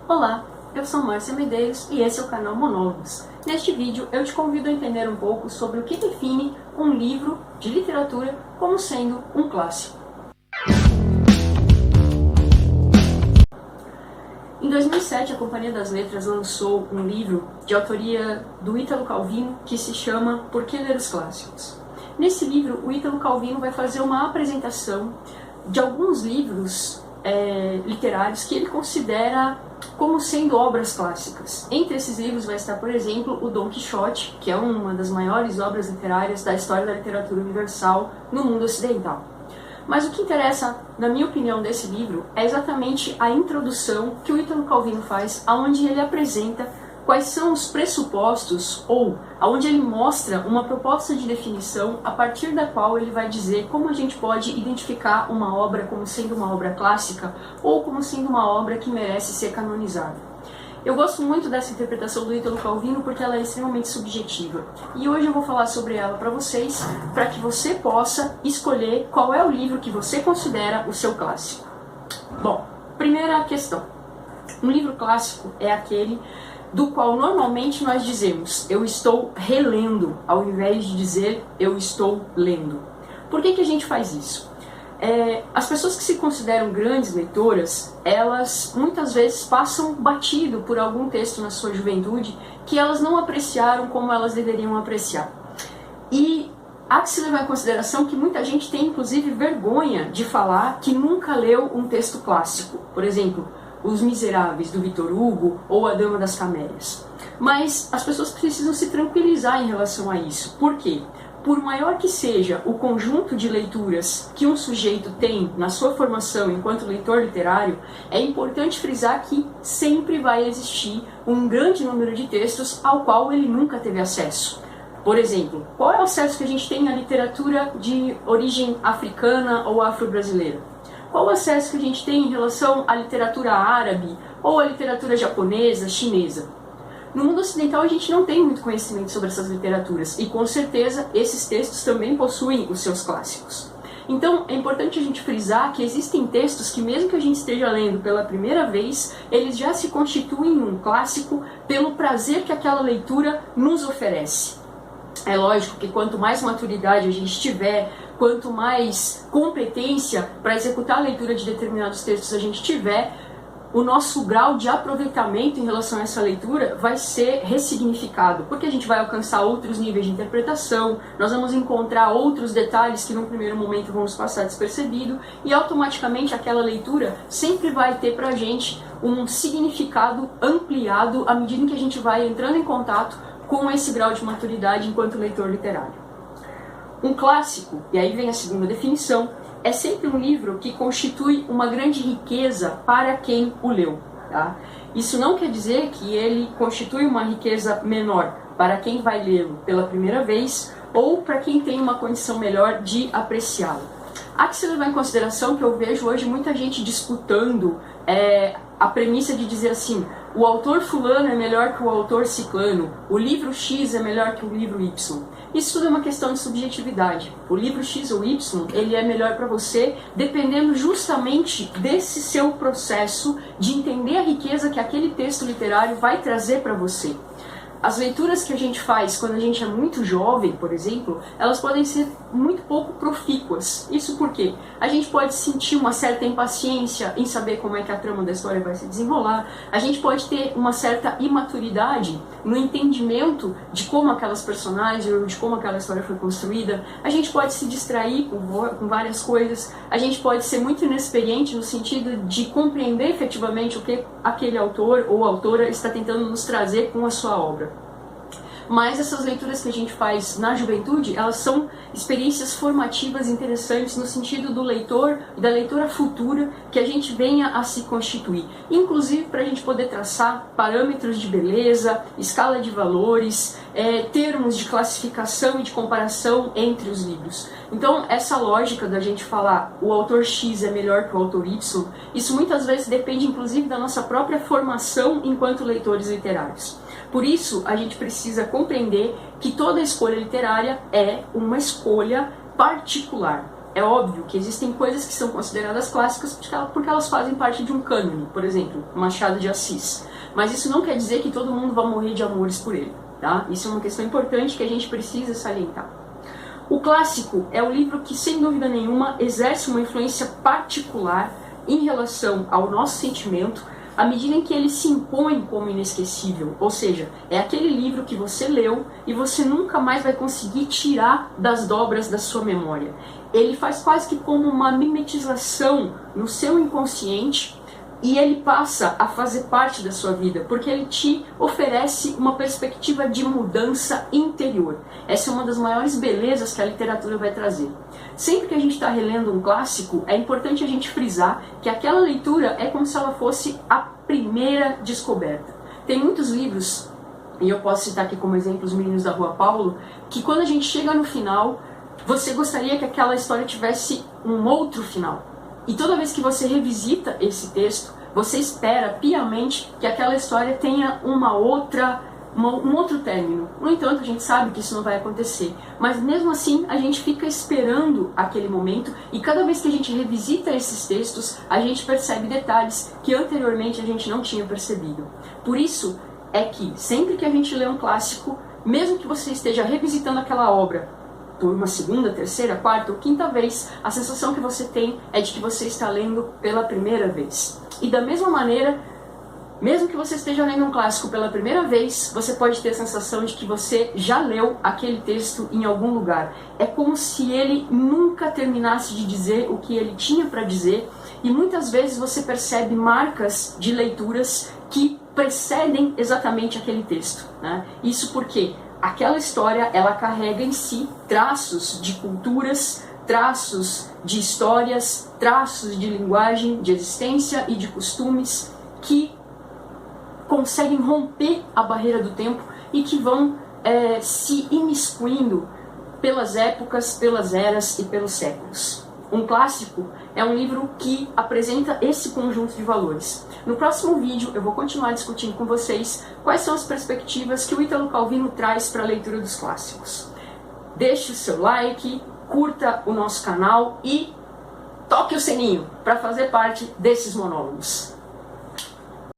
Olá, eu sou Márcia Medeiros e esse é o canal Monólogos. Neste vídeo eu te convido a entender um pouco sobre o que define um livro de literatura como sendo um clássico. Em 2007, a Companhia das Letras lançou um livro de autoria do Ítalo Calvino que se chama Por que Ler os Clássicos? Nesse livro, o Ítalo Calvino vai fazer uma apresentação de alguns livros literários que ele considera como sendo obras clássicas. Entre esses livros vai estar, por exemplo, o Dom Quixote, que é uma das maiores obras literárias da história da literatura universal no mundo ocidental. Mas o que interessa, na minha opinião, desse livro é exatamente a introdução que o Ítalo Calvino faz, onde ele apresenta quais são os pressupostos, ou onde ele mostra uma proposta de definição a partir da qual ele vai dizer como a gente pode identificar uma obra como sendo uma obra clássica ou como sendo uma obra que merece ser canonizada. Eu gosto muito dessa interpretação do Ítalo Calvino porque ela é extremamente subjetiva. E hoje eu vou falar sobre ela para vocês, para que você possa escolher qual é o livro que você considera o seu clássico. Bom, primeira questão. Um livro clássico é aquele do qual normalmente nós dizemos eu estou relendo, ao invés de dizer eu estou lendo. Por que a gente faz isso? As pessoas que se consideram grandes leitoras, elas muitas vezes passam batido por algum texto na sua juventude que elas não apreciaram como elas deveriam apreciar. E há que se levar em consideração que muita gente tem inclusive vergonha de falar que nunca leu um texto clássico. Por exemplo, Os Miseráveis, do Victor Hugo, ou A Dama das Camélias. Mas as pessoas precisam se tranquilizar em relação a isso. Por quê? Por maior que seja o conjunto de leituras que um sujeito tem na sua formação enquanto leitor literário, é importante frisar que sempre vai existir um grande número de textos ao qual ele nunca teve acesso. Por exemplo, qual é o acesso que a gente tem à literatura de origem africana ou afro-brasileira? Qual o acesso que a gente tem em relação à literatura árabe ou à literatura japonesa, chinesa? No mundo ocidental a gente não tem muito conhecimento sobre essas literaturas e com certeza esses textos também possuem os seus clássicos. Então é importante a gente frisar que existem textos que mesmo que a gente esteja lendo pela primeira vez, eles já se constituem um clássico pelo prazer que aquela leitura nos oferece. É lógico que quanto mais maturidade a gente tiver, quanto mais competência para executar a leitura de determinados textos a gente tiver, o nosso grau de aproveitamento em relação a essa leitura vai ser ressignificado, porque a gente vai alcançar outros níveis de interpretação, nós vamos encontrar outros detalhes que num primeiro momento vão nos passar despercebido, e automaticamente aquela leitura sempre vai ter pra gente um significado ampliado à medida que a gente vai entrando em contato com esse grau de maturidade enquanto leitor literário. Um clássico, e aí vem a segunda definição, é sempre um livro que constitui uma grande riqueza para quem o leu. Tá? Isso não quer dizer que ele constitui uma riqueza menor para quem vai lê-lo pela primeira vez ou para quem tem uma condição melhor de apreciá-lo. Há que se levar em consideração que eu vejo hoje muita gente disputando a premissa de dizer assim, o autor fulano é melhor que o autor ciclano, o livro X é melhor que o livro Y. Isso tudo é uma questão de subjetividade. O livro X ou Y, ele é melhor para você dependendo justamente desse seu processo de entender a riqueza que aquele texto literário vai trazer para você. As leituras que a gente faz quando a gente é muito jovem, por exemplo, elas podem ser muito pouco profícuas. Isso porque a gente pode sentir uma certa impaciência em saber como é que a trama da história vai se desenrolar, a gente pode ter uma certa imaturidade no entendimento de como aquelas personagens ou de como aquela história foi construída, a gente pode se distrair com várias coisas, a gente pode ser muito inexperiente no sentido de compreender efetivamente o que aquele autor ou autora está tentando nos trazer com a sua obra. Mas essas leituras que a gente faz na juventude, elas são experiências formativas interessantes no sentido do leitor e da leitura futura que a gente venha a se constituir. Inclusive para a gente poder traçar parâmetros de beleza, escala de valores, termos de classificação e de comparação entre os livros. Então essa lógica da gente falar o autor X é melhor que o autor Y, isso muitas vezes depende inclusive da nossa própria formação enquanto leitores literários. Por isso, a gente precisa compreender que toda escolha literária é uma escolha particular. É óbvio que existem coisas que são consideradas clássicas porque elas fazem parte de um cânone, por exemplo, Machado de Assis. Mas isso não quer dizer que todo mundo vai morrer de amores por ele, tá? Isso é uma questão importante que a gente precisa salientar. O clássico é o livro que, sem dúvida nenhuma, exerce uma influência particular em relação ao nosso sentimento, à medida em que ele se impõe como inesquecível. Ou seja, é aquele livro que você leu e você nunca mais vai conseguir tirar das dobras da sua memória. Ele faz quase que como uma mimetização no seu inconsciente e ele passa a fazer parte da sua vida, porque ele te oferece uma perspectiva de mudança interior. Essa é uma das maiores belezas que a literatura vai trazer. Sempre que a gente está relendo um clássico, é importante a gente frisar que aquela leitura é como se ela fosse a primeira descoberta. Tem muitos livros, e eu posso citar aqui como exemplo Os Meninos da Rua Paulo, que quando a gente chega no final, você gostaria que aquela história tivesse um outro final. E toda vez que você revisita esse texto, você espera piamente que aquela história tenha um outro término. No entanto, a gente sabe que isso não vai acontecer. Mas mesmo assim, a gente fica esperando aquele momento e cada vez que a gente revisita esses textos, a gente percebe detalhes que anteriormente a gente não tinha percebido. Por isso é que sempre que a gente lê um clássico, mesmo que você esteja revisitando aquela obra por uma segunda, terceira, quarta ou quinta vez, a sensação que você tem é de que você está lendo pela primeira vez. E da mesma maneira, mesmo que você esteja lendo um clássico pela primeira vez, você pode ter a sensação de que você já leu aquele texto em algum lugar. É como se ele nunca terminasse de dizer o que ele tinha para dizer, e muitas vezes você percebe marcas de leituras que precedem exatamente aquele texto, né? Isso porque aquela história, ela carrega em si traços de culturas, traços de histórias, traços de linguagem, de existência e de costumes que conseguem romper a barreira do tempo e que vão se imiscuindo pelas épocas, pelas eras e pelos séculos. Um clássico é um livro que apresenta esse conjunto de valores. No próximo vídeo eu vou continuar discutindo com vocês quais são as perspectivas que o Ítalo Calvino traz para a leitura dos clássicos. Deixe o seu like, curta o nosso canal e toque o sininho para fazer parte desses monólogos.